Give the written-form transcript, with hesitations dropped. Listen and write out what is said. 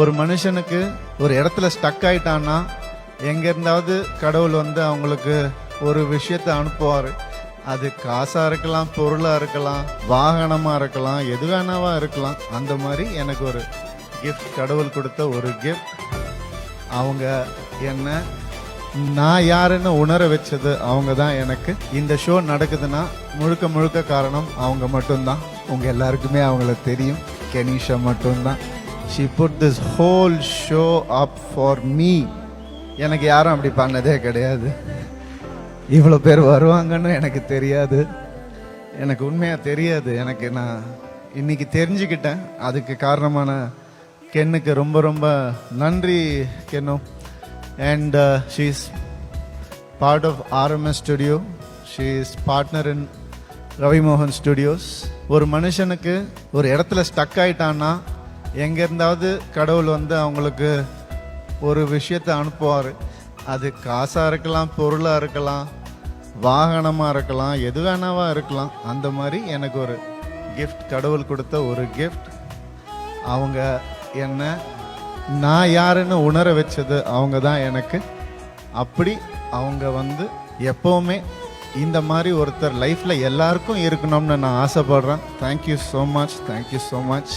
ஒரு மனுஷனுக்கு ஒரு இடத்துல ஸ்டக் ஆயிட்டான்னா எங்க இருந்தாவது கடவுள் வந்து அவங்களுக்கு ஒரு விஷயத்தை அனுப்புவார். அது காசா இருக்கலாம், பொருளா இருக்கலாம், வாகனமா இருக்கலாம், எது வேணாவா இருக்கலாம். அந்த மாதிரி எனக்கு ஒரு கிஃப்ட், கடவுள் கொடுத்த ஒரு கிஃப்ட். அவங்க என்ன நான் யாருன்னு உணர வச்சது அவங்க தான். எனக்கு இந்த ஷோ நடக்குதுன்னா முழுக்க முழுக்க காரணம் அவங்க மட்டும்தான். உங்க எல்லாருக்குமே அவங்கள தெரியும். கெனிஷா மட்டும்தான். She put this whole show up for me. எனக்கு யாரும் அப்படி பண்ணதே கிடையாது. இவ்வளோ பேர் வருவாங்கன்னு எனக்கு தெரியாது. எனக்கு உண்மையாக தெரியாது. எனக்கு நான் இன்னைக்கு தெரிஞ்சுக்கிட்டேன். அதுக்கு காரணமான கென்னுக்கு ரொம்ப ரொம்ப நன்றி Ken. And she is part of RMS studio. She is partner in Ravi மோகன் ஸ்டுடியோஸ். ஒரு மனுஷனுக்கு ஒரு இடத்துல ஸ்டக் ஆயிட்டான்னா எங்க இருந்தாவது கடவுள் வந்து அவங்களுக்கு ஒரு விஷயத்தை அனுப்புவார். அது காசா இருக்கலாம், பொருளா இருக்கலாம், வாகனமா இருக்கலாம், எது வேணாவா இருக்கலாம். அந்த மாதிரி எனக்கு ஒரு கிஃப்ட், கடவுள் கொடுத்த ஒரு கிஃப்ட். அவங்க என்ன நான் யாருன்னு உணர வச்சது அவங்க தான் எனக்கு. அப்படி அவங்க வந்து எப்பவுமே இந்த மாதிரி ஒருத்தர் லைஃப்ல எல்லாருக்கும் இருக்கணும்னு நான் ஆசைப்படுறேன். Thank you so much, thank you so much.